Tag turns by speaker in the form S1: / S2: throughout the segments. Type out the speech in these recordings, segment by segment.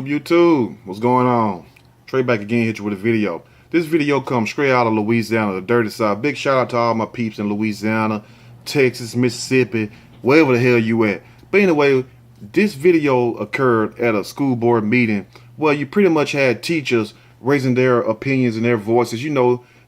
S1: YouTube, what's going on? Trey back again, hit you with a video. This video comes straight out of Louisiana, the dirty side. Big shout out to all my peeps in Louisiana, Texas, Mississippi, wherever the hell you at. But anyway, this video occurred at a school board meeting where you pretty much had teachers raising their opinions and their voices,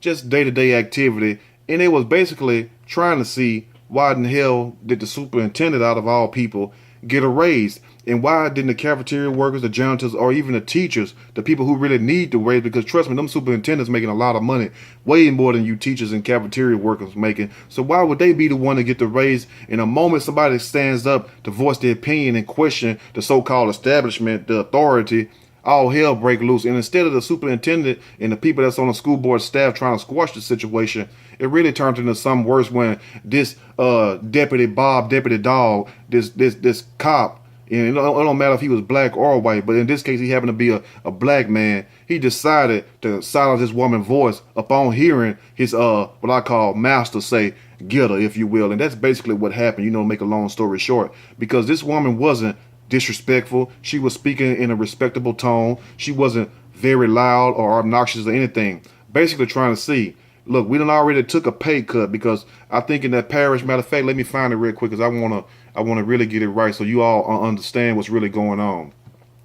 S1: just day-to-day activity. And they was basically trying to see why in the hell did the superintendent, out of all people, get a raise? And why didn't the cafeteria workers, the janitors, or even the teachers, the people who really need the raise? Because trust me, them superintendents making a lot of money, way more than you teachers and cafeteria workers making. So why would they be the one to get the raise? In a moment somebody stands up to voice their opinion and question the so-called establishment, the authority, all hell break loose. And instead of the superintendent and the people that's on the school board staff trying to squash the situation, it really turned into something worse when this Deputy Bob, Deputy Dog, this cop, and it don't matter if he was black or white, but in this case he happened to be a black man, he decided to silence his woman's voice upon hearing his what I call master say, "Get her," if you will. And that's basically what happened, to make a long story short, because this woman wasn't disrespectful. She was speaking in a respectable tone. She wasn't very loud or obnoxious or anything. Basically trying to see, look, we done already took a pay cut, because I think in that parish, matter of fact, let me find it real quick, because I wanna really get it right so you all understand what's really going on.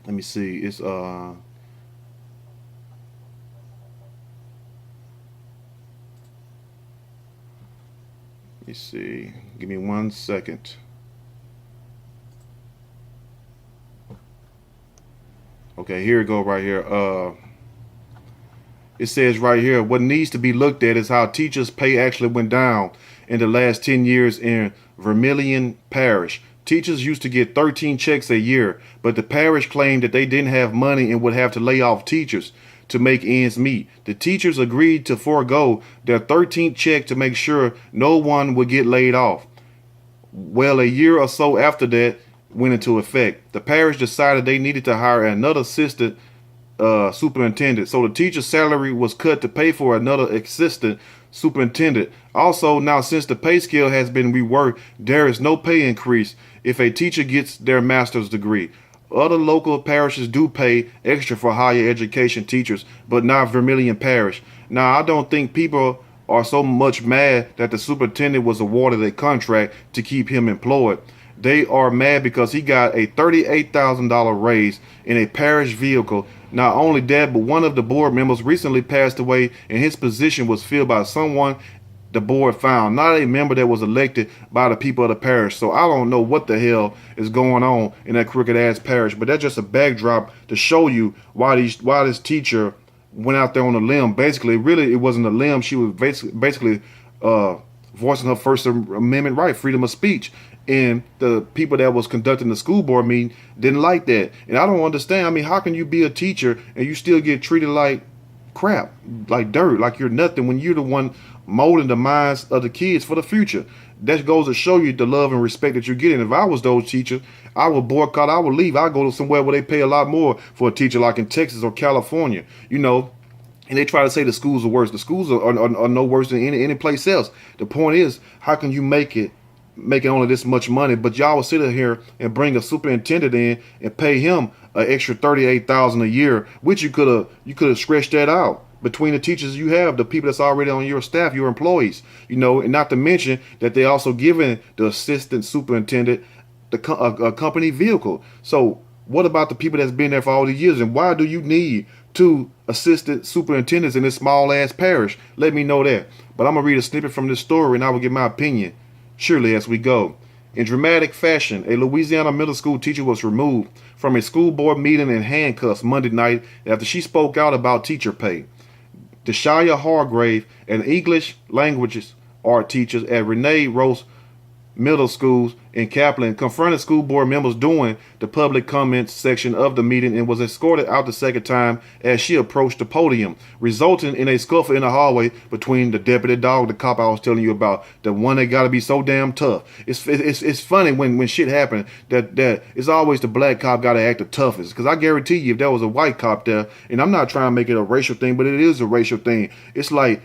S1: Let me see. It's let me see. Give me 1 second. Okay, here we go right here. It says right here, what needs to be looked at is how teachers' pay actually went down in the last 10 years in Vermilion Parish. Teachers used to get 13 checks a year, but the parish claimed that they didn't have money and would have to lay off teachers to make ends meet. The teachers agreed to forego their 13th check to make sure no one would get laid off. Well, a year or so after that went into effect, the parish decided they needed to hire another assistant superintendent. So the teacher's salary was cut to pay for another assistant superintendent. Also, now since the pay scale has been reworked, there is no pay increase if a teacher gets their master's degree. Other local parishes do pay extra for higher education teachers, but not Vermilion Parish. Now, I don't think people are so much mad that the superintendent was awarded a contract to keep him employed. They are mad because he got a $38,000 raise in a parish vehicle. Not only that, but one of the board members recently passed away and his position was filled by someone the board found, not a member that was elected by the people of the parish. So I don't know what the hell is going on in that crooked ass parish, but that's just a backdrop to show you why this teacher went out there on a limb. Basically, really, it wasn't a limb. She was basically voicing her First Amendment right, freedom of speech. And the people that was conducting the school board meeting didn't like that. And I don't understand. I mean, how can you be a teacher and you still get treated like crap, like dirt, like you're nothing, when you're the one molding the minds of the kids for the future? That goes to show you the love and respect that you're getting. If I was those teachers, I would boycott, I would leave. I'd go to somewhere where they pay a lot more for a teacher, like in Texas or California, And they try to say the schools are worse. The schools are no worse than any place else. The point is, how can you making only this much money, but y'all will sit here and bring a superintendent in and pay him an extra $38,000 a year, which you could have stretched that out between the teachers you have, the people that's already on your staff, your employees, and not to mention that they also giving the assistant superintendent a company vehicle. So what about the people that's been there for all these years? And why do you need two assistant superintendents in this small ass parish? Let me know that. But I'm gonna read a snippet from this story and I will give my opinion surely as we go. In dramatic fashion, a Louisiana middle school teacher was removed from a school board meeting in handcuffs Monday night after she spoke out about teacher pay. Deshaya Hargrave, an English languages art teacher at Renee Rose Middle Schools in Kaplan, confronted school board members during the public comments section of the meeting and was escorted out the second time as she approached the podium, resulting in a scuffle in the hallway between the deputy dog, the cop I was telling you about, the one that got to be so damn tough. It's funny when shit happens that it's always the black cop got to act the toughest, because I guarantee you if there was a white cop there, and I'm not trying to make it a racial thing, but it is a racial thing. It's like,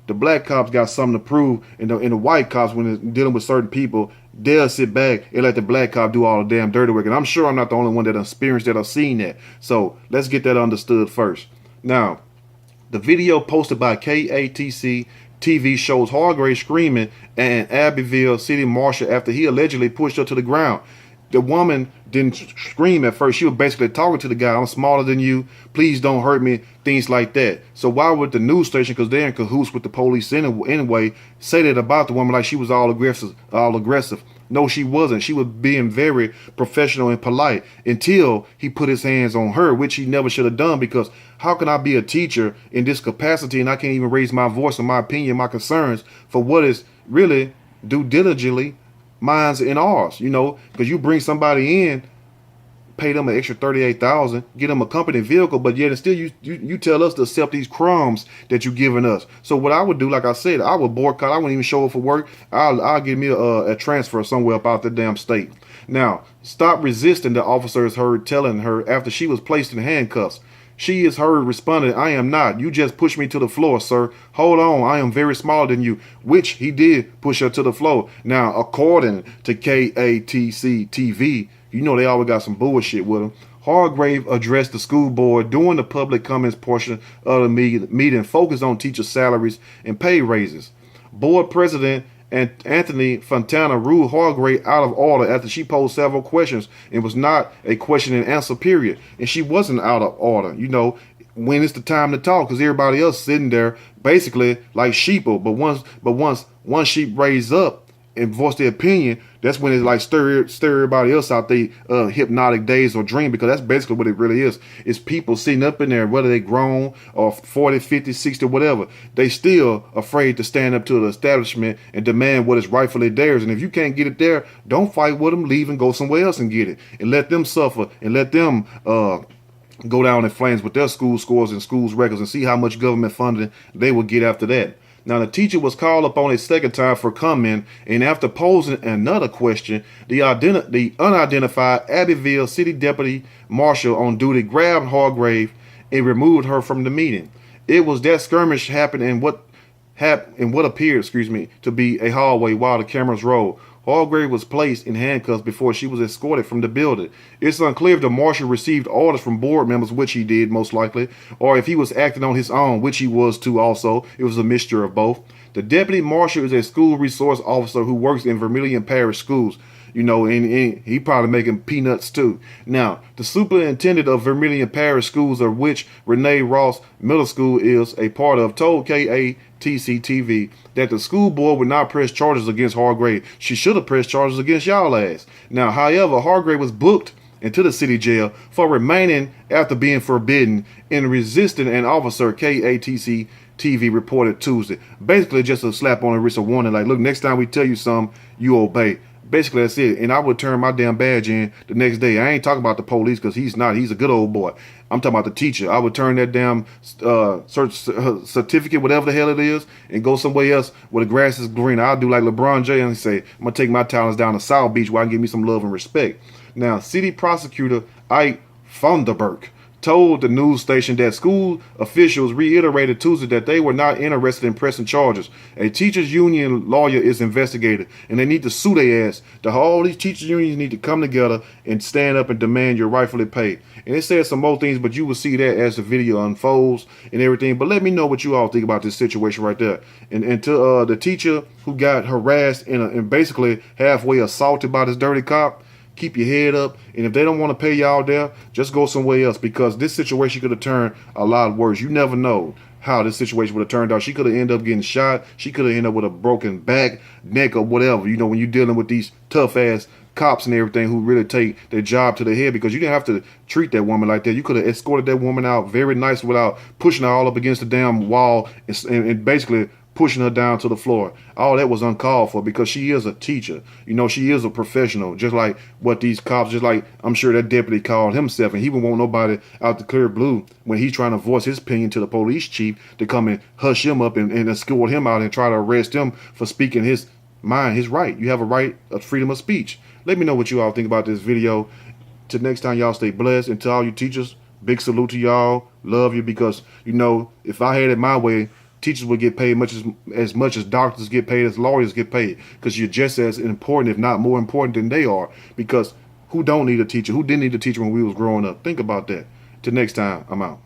S1: the black cops got something to prove, and the white cops, when they're dealing with certain people, they'll sit back and let the black cop do all the damn dirty work. And I'm sure I'm not the only one that experienced that or seen that. So let's get that understood first. Now, the video posted by KATC TV shows Hargrave screaming at Abbeville City Marshal after he allegedly pushed her to the ground. The woman didn't scream at first. She was basically talking to the guy. I'm smaller than you. Please don't hurt me. Things like that. So why would the news station, because they're in cahoots with the police anyway, say that about the woman like she was all aggressive? No, she wasn't. She was being very professional and polite until he put his hands on her, which he never should have done, because how can I be a teacher in this capacity and I can't even raise my voice and my opinion, my concerns for what is really due diligently mine's and ours, because you bring somebody in, pay them an extra $38,000, get them a company vehicle, but yet still you tell us to accept these crumbs that you're giving us. So what I would do, like I said, I would boycott. I wouldn't even show up for work. I'll give me a transfer somewhere up out the damn state. Now, stop resisting, the officers heard telling her after she was placed in handcuffs. She is heard responding, I am not. You just pushed me to the floor, sir. Hold on, I am very smaller than you. Which he did push her to the floor. Now, according to KATC TV, they always got some bullshit with them. Hargrave addressed the school board during the public comments portion of the meeting, focused on teacher salaries and pay raises. Board president and Anthony Fontana ruled Hargrave out of order after she posed several questions and was not a question and answer period. And she wasn't out of order, when it's the time to talk, because everybody else sitting there basically like sheeple. But once one sheep raised up and voiced their opinion, that's when it like stir everybody else out they hypnotic daze or dream, because that's basically what it really is. It's people sitting up in there, whether they grown or 40, 50, 60, whatever. They still afraid to stand up to the establishment and demand what is rightfully theirs. And if you can't get it there, don't fight with them. Leave and go somewhere else and get it. And let them suffer and let them go down in flames with their school scores and schools records and see how much government funding they will get after that. Now, the teacher was called upon a second time for comment, and after posing another question, the unidentified Abbeville City Deputy Marshal on duty grabbed Hargrave and removed her from the meeting. It was that skirmish happened in what appeared, to be a hallway while the cameras rolled. Hargrave was placed in handcuffs before she was escorted from the building. It's unclear if the marshal received orders from board members, which he did most likely, or if he was acting on his own, which he was too also. It was a mixture of both. The deputy marshal is a school resource officer who works in Vermilion Parish schools. And he probably making peanuts too. Now, the superintendent of Vermilion Parish schools, of which Renee Ross Middle School is a part of, told KATC TV that the school board would not press charges against Hargrave. She should have pressed charges against y'all ass. Now, however, Hargrave was booked into the city jail for remaining after being forbidden and resisting an officer, KATC TV reported Tuesday. Basically, just a slap on the wrist, a warning, like, look, next time we tell you something, you obey. Basically, that's it. And I would turn my damn badge in the next day. I ain't talking about the police, because he's not. He's a good old boy. I'm talking about the teacher. I would turn that damn certificate, whatever the hell it is, and go somewhere else where the grass is green. I'll do like LeBron James and say, I'm going to take my talents down to South Beach where I can give me some love and respect. Now, city prosecutor Ike Funderburk told the news station that school officials reiterated Tuesday that they were not interested in pressing charges. A teachers union lawyer is investigated, and they need to sue their ass. All these teachers unions need to come together and stand up and demand your rightfully paid. And it says some more things, but you will see that as the video unfolds and everything. But let me know what you all think about this situation right there. And to the teacher who got harassed and basically halfway assaulted by this dirty cop, keep your head up, and if they don't want to pay y'all there, just go somewhere else, because this situation could have turned a lot worse. You never know how this situation would have turned out. She could have ended up getting shot. She could have ended up with a broken back, neck, or whatever. When you're dealing with these tough ass cops and everything who really take their job to the head, because you didn't have to treat that woman like that. You could have escorted that woman out very nice without pushing her all up against the damn wall and basically pushing her down to the floor. All that was uncalled for, because she is a teacher. She is a professional, just like what these cops, just like I'm sure that deputy called himself, and he wouldn't want nobody out the clear blue when he's trying to voice his opinion to the police chief to come and hush him up and escort him out and try to arrest him for speaking his mind, his right. You have a right of freedom of speech. Let me know what you all think about this video. Till next time, y'all stay blessed. And to all you teachers, big salute to y'all. Love you, because if I had it my way, teachers would get paid as much as doctors get paid, as lawyers get paid, because you're just as important, if not more important than they are. Because who don't need a teacher? Who didn't need a teacher when we was growing up? Think about that. Till next time, I'm out.